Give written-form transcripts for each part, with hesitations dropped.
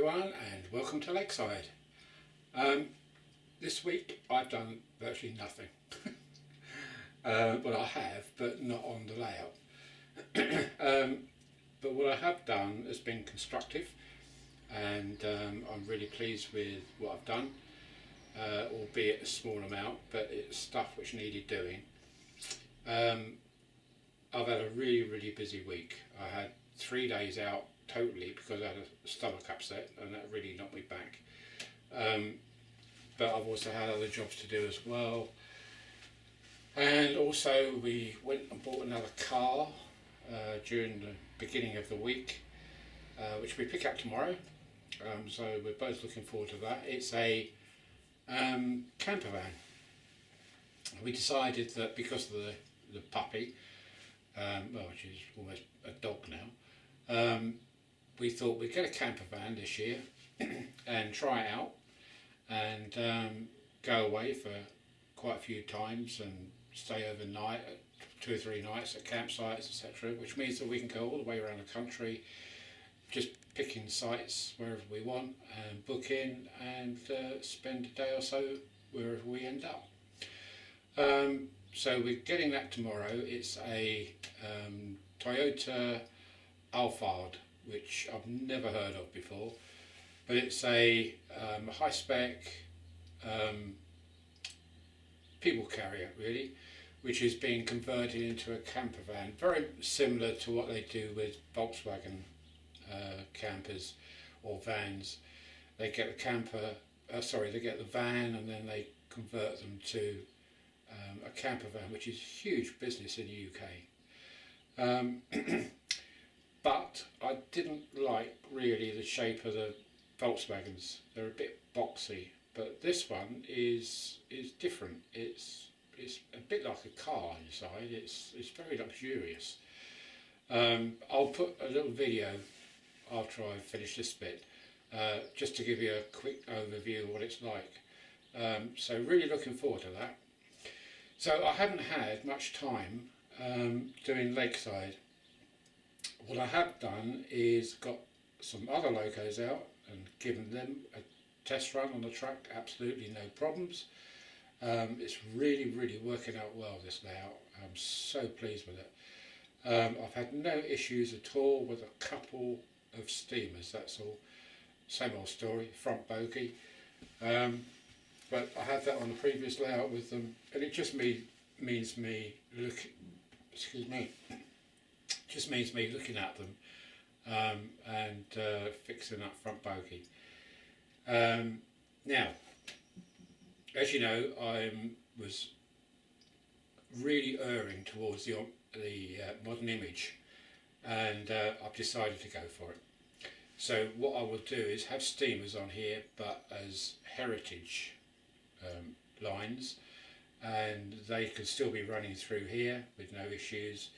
everyone and welcome to Lakeside. This week I've done virtually nothing. Well, I have, but not on the layout. But what I have done has been constructive, and I'm really pleased with what I've done, albeit a small amount, but it's stuff which needed doing. I've had a really busy week. I had 3 days out totally because I had a stomach upset and that really knocked me back. But I've also had other jobs to do as well. And also we went and bought another car during the beginning of the week, which we pick up tomorrow. So we're both looking forward to that. It's a camper van. We decided that because of the puppy, which is almost a dog now, we thought we'd get a camper van this year and try it out and go away for quite a few times and stay overnight, 2 or 3 nights at campsites, etc., which means that we can go all the way around the country, just picking sites wherever we want and book in and spend a day or so wherever we end up. So we're getting that tomorrow. It's a Toyota Alphard, which I've never heard of before, but it's a high spec people carrier really, which is being converted into a camper van, very similar to what they do with Volkswagen campers or vans. They get the they get the van and then they convert them to a camper van, which is huge business in the UK. But I didn't like really the shape of the Volkswagens. They're a bit boxy, but this one is different. It's a bit like a car inside. It's very luxurious. I'll put a little video after I finish this bit, just to give you a quick overview of what it's like. So really looking forward to that. So I haven't had much time doing Lakeside. What I have done is got some other locos out and given them a test run on the truck, absolutely no problems. It's really working out well, this layout. I'm so pleased with it. I've had no issues at all with a couple of steamers, that's all. Same old story, front bogie. But I had that on the previous layout with them, and it just means me looking at them and fixing up front bogie. Now, as you know, I was really erring towards the modern image, and I've decided to go for it. So what I will do is have steamers on here, but as heritage lines, and they can still be running through here with no issues.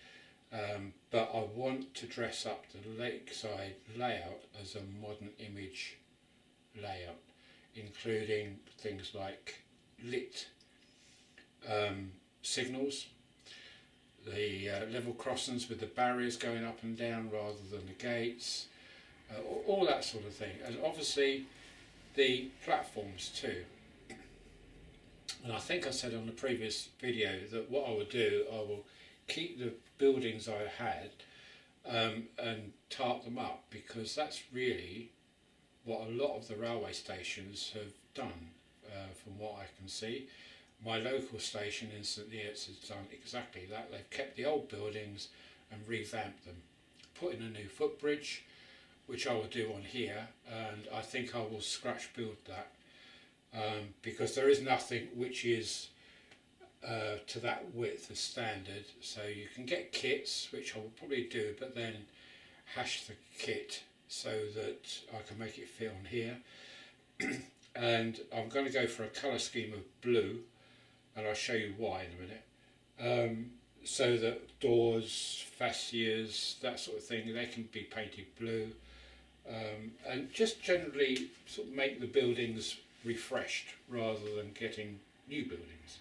But I want to dress up the Lakeside layout as a modern image layout, including things like lit signals, the level crossings with the barriers going up and down rather than the gates, all that sort of thing, and obviously the platforms too. And I think I said on the previous video that what I will do, I will keep the buildings I had and tarp them up, because that's really what a lot of the railway stations have done, from what I can see. My local station in St Neots has done exactly that. They've kept the old buildings and revamped them, put in a new footbridge, which I will do on here, and I think I will scratch build that, because there is nothing which is to that width as standard. So you can get kits, which I will probably do, but then hash the kit so that I can make it fit on here. And I'm going to go for a colour scheme of blue, and I'll show you why in a minute. So that doors, fascias, that sort of thing, they can be painted blue, and just generally sort of make the buildings refreshed rather than getting new buildings.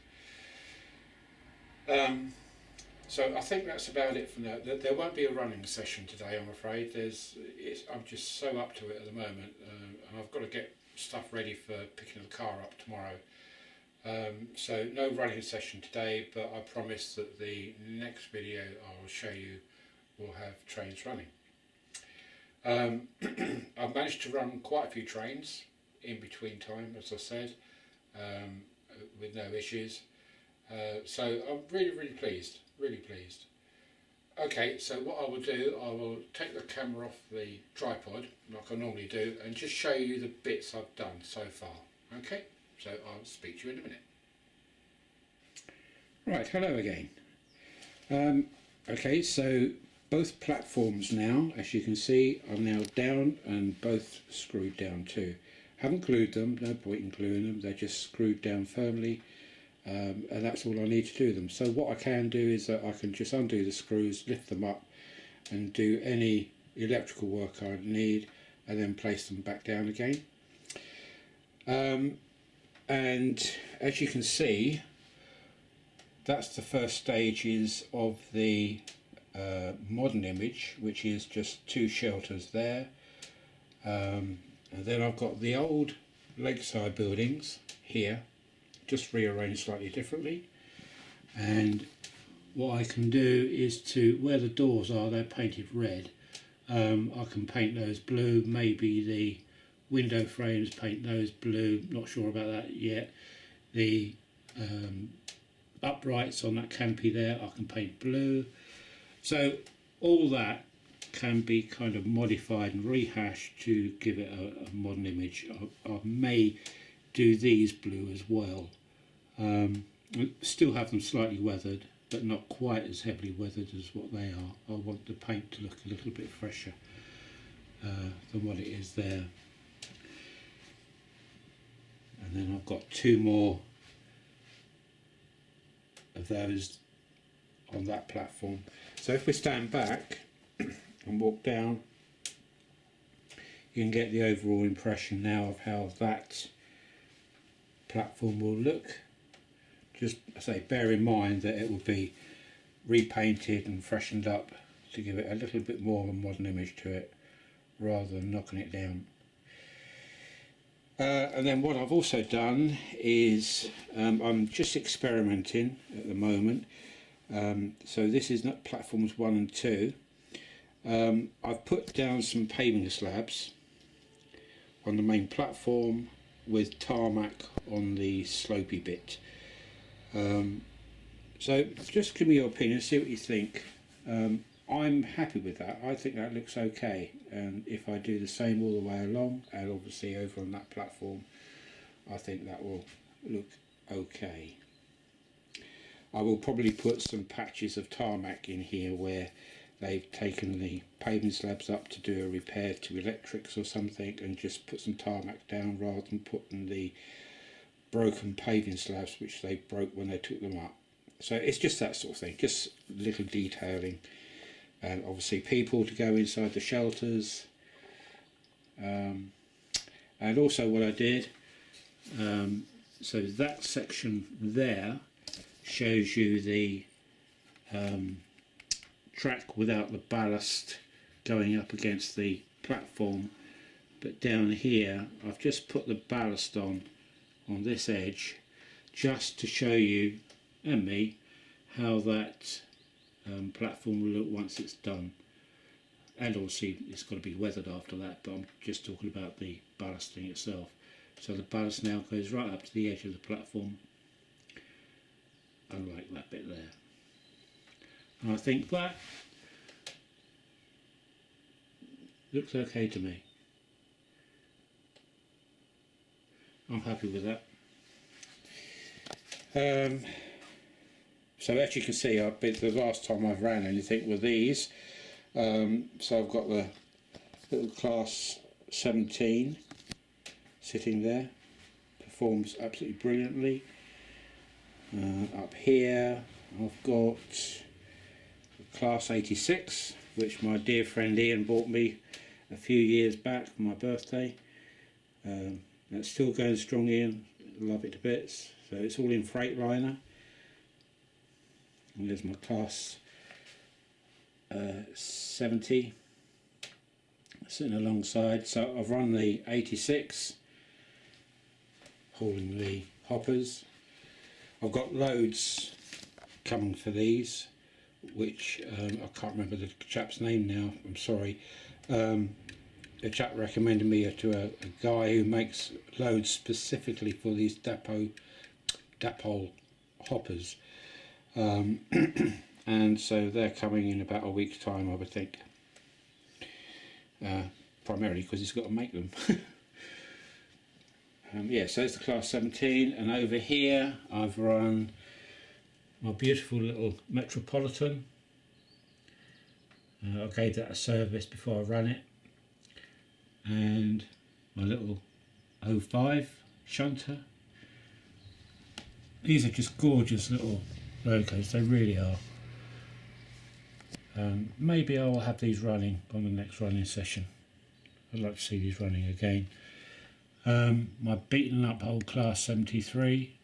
So I think that's about it for now. There won't be a running session today, I'm afraid. I'm just so up to it at the moment, and I've got to get stuff ready for picking the car up tomorrow. So no running session today, but I promise that the next video I'll show you will have trains running. I've managed to run quite a few trains in between time, as I said, with no issues. So I'm really pleased, really pleased. Okay, so what I will do, I will take the camera off the tripod, like I normally do, and just show you the bits I've done so far. Okay, so I'll speak to you in a minute. Right, hello again. Okay, so both platforms now, as you can see, are now down and both screwed down too. Haven't glued them, no point in gluing them, they're just screwed down firmly. And that's all I need to do them. So what I can do is that I can just undo the screws, lift them up and do any electrical work I need and then place them back down again. And as you can see, that's the first stages of the modern image, which is just two shelters there. And then I've got the old lakeside buildings here, just rearranged slightly differently, and what I can do is to, where the doors are, they're painted red, I can paint those blue, maybe the window frames, paint those blue, not sure about that yet. The uprights on that canopy there I can paint blue. So all that can be kind of modified and rehashed to give it a modern image. I may do these blue as well. Still have them slightly weathered, but not quite as heavily weathered as what they are. I want the paint to look a little bit fresher than what it is there. And then I've got two more of those on that platform. So if we stand back and walk down, you can get the overall impression now of how that platform will look. Just, I say, bear in mind that it will be repainted and freshened up to give it a little bit more of a modern image to it, rather than knocking it down. And then what I've also done is I'm just experimenting at the moment. So this is not platforms 1 and 2. I've put down some paving slabs on the main platform with tarmac on the slopey bit. So just give me your opinion, see what you think. I'm happy with that. I think that looks okay, and if I do the same all the way along and obviously over on that platform, I think that will look okay. I will probably put some patches of tarmac in here where they've taken the paving slabs up to do a repair to electrics or something, and just put some tarmac down rather than putting the broken paving slabs which they broke when they took them up. So it's just that sort of thing, just little detailing, and obviously people to go inside the shelters. And also what I did, so that section there shows you the track without the ballast going up against the platform, but down here I've just put the ballast on this edge, just to show you and me how that platform will look once it's done. And obviously it's got to be weathered after that, but I'm just talking about the ballasting itself. So the ballast now goes right up to the edge of the platform, unlike that bit there. And I think that looks okay to me. I'm happy with that. So as you can see, the last time I've ran anything with these, so I've got the little class 17 sitting there, performs absolutely brilliantly. Up here I've got class 86, which my dear friend Ian bought me a few years back for my birthday. It's still going strong, Ian, love it to bits. So it's all in Freightliner. And there's my class 70 sitting alongside. So I've run the 86 hauling the hoppers. I've got loads coming for these, which I can't remember the chap's name now, I'm sorry. A chap recommended me to a guy who makes loads specifically for these dapole hoppers, and so they're coming in about a week's time, I would think, primarily because he's got to make them. Yeah, so it's the class 17, and over here I've run my beautiful little Metropolitan. I gave that a service before I ran it, and my little 05 shunter. These are just gorgeous little logos, they really are. Maybe I'll have these running on the next running session. I'd like to see these running again. My beaten up old class 73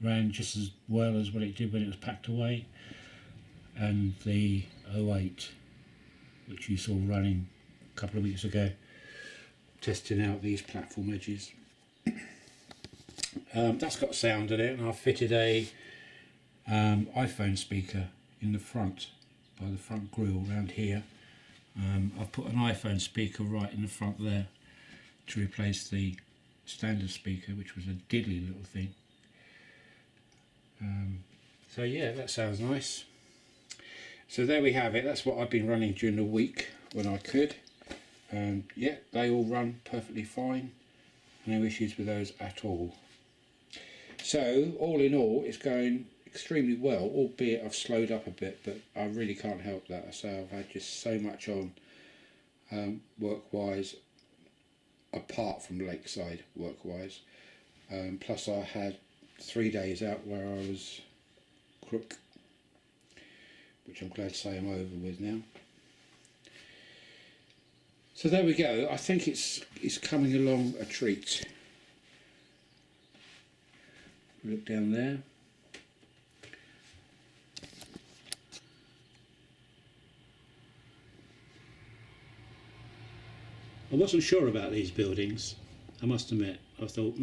ran just as well as what it did when it was packed away, and the 08, which you saw running a couple of weeks ago, testing out these platform edges. That's got sound in it, and I've fitted a iPhone speaker in the front, by the front grille around here. I've put an iPhone speaker right in the front there to replace the standard speaker, which was a diddly little thing. So yeah, that sounds nice. So there we have it. That's what I've been running during the week when I could. Yeah, they all run perfectly fine. No issues with those at all. So all in all, it's going extremely well, albeit I've slowed up a bit, but I really can't help that. So I've had just so much on work-wise, apart from Lakeside work-wise. Plus I had 3 days out where I was crook, which I'm glad to say I'm over with now. So there we go. I think it's coming along a treat. Look down there. I wasn't sure about these buildings, I must admit. I thought,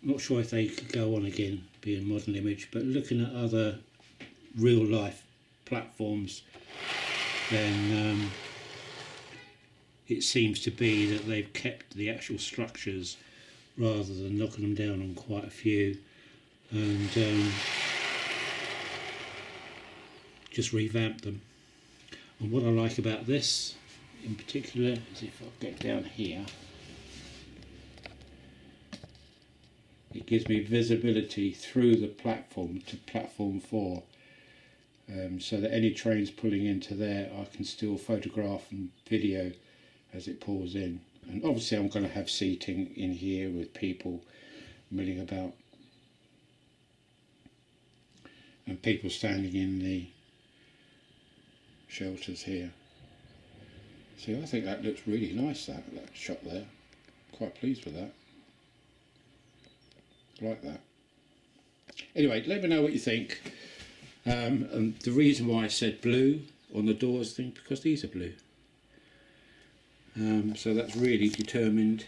not sure if they could go on again, being modern image, but looking at other real life platforms, then it seems to be that they've kept the actual structures rather than knocking them down on quite a few, and just revamped them. And what I like about this in particular is, if I get down here, it gives me visibility through the platform to platform 4, so that any trains pulling into there I can still photograph and video as it pulls in. And obviously I'm going to have seating in here with people milling about and people standing in the shelters here. See, I think that looks really nice, that shot there. Quite pleased with that. Like that. Anyway, let me know what you think. And the reason why I said blue on the doors thing, because these are blue. So that's really determined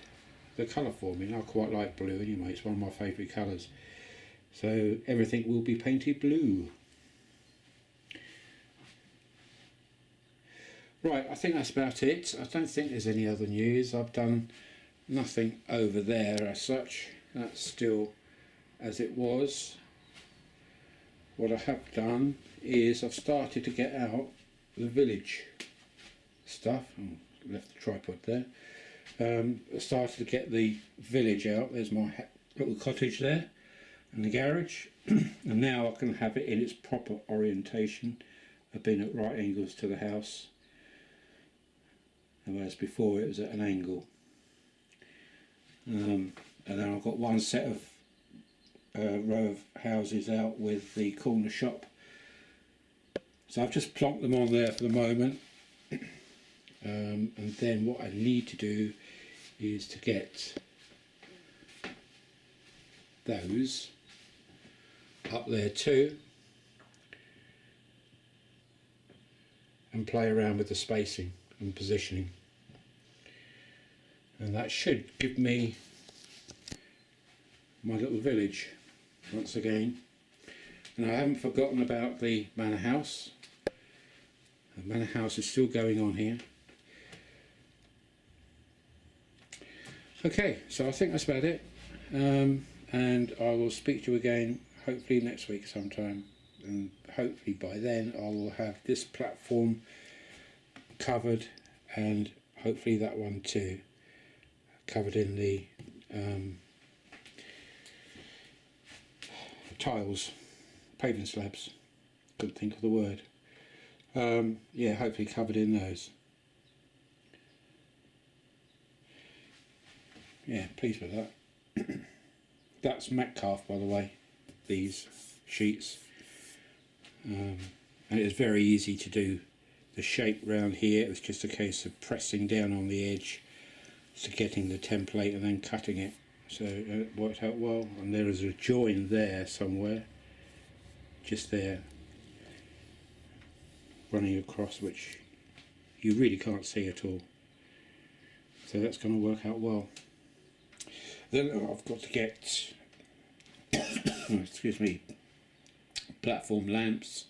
the colour for me, and I quite like blue anyway. It's one of my favourite colours. So everything will be painted blue. Right, I think that's about it. I don't think there's any other news. I've done nothing over there as such. That's still as it was. What I have done is I've started to get out the village stuff. Left the tripod there. I started to get the village out. There's my little cottage there and the garage. And now I can have it in its proper orientation of being at right angles to the house, whereas before it was at an angle. And then I've got one set of row of houses out with the corner shop. So I've just plonked them on there for the moment. And then what I need to do is to get those up there too, and play around with the spacing and positioning, and that should give me my little village once again. And I haven't forgotten about the manor house. The manor house is still going on here. Okay, so I think that's about it, and I will speak to you again hopefully next week sometime, and hopefully by then I will have this platform covered, and hopefully that one too, covered in the tiles, paving slabs, couldn't think of the word. Yeah, hopefully covered in those. Yeah, pleased with that. That's Metcalf, by the way, these sheets. And it was very easy to do the shape round here. It was just a case of pressing down on the edge to getting the template and then cutting it. So it worked out well. And there is a join there somewhere, just there, running across, which you really can't see at all. So that's going to work out well. Then I've got to get excuse me, platform lamps,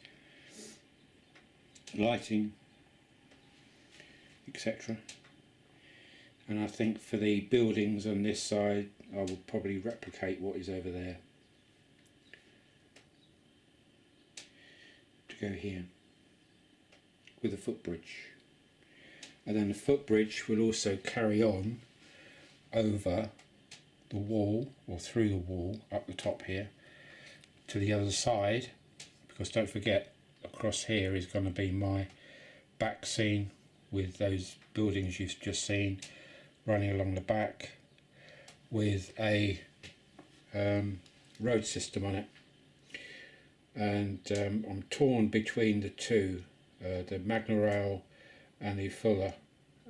lighting, etc. And I think for the buildings on this side I will probably replicate what is over there to go here with a footbridge, and then the footbridge will also carry on over the wall, or through the wall up the top here to the other side, because don't forget across here is going to be my back scene with those buildings you've just seen running along the back with a road system on it. And I'm torn between the two, the Magna Rail and the Fuller,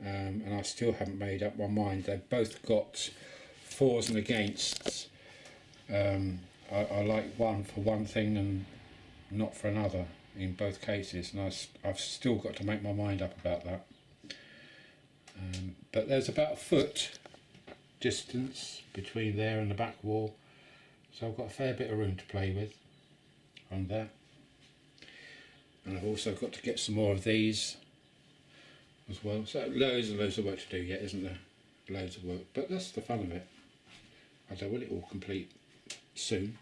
and I still haven't made up my mind. They've both got fors and againsts. I like one for one thing and not for another in both cases, and I've still got to make my mind up about that. But there's about a foot distance between there and the back wall, so I've got a fair bit of room to play with on there. And I've also got to get some more of these as well. So loads and loads of work to do yet, isn't there? Loads of work, but that's the fun of it. I don't want it all complete soon.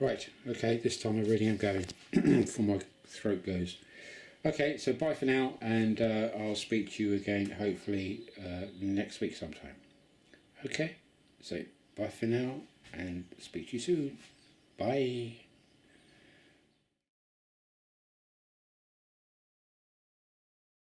Right, okay, this time I really am going before my throat goes. Okay, so bye for now, and I'll speak to you again hopefully next week sometime. Okay, so bye for now and speak to you soon. Bye.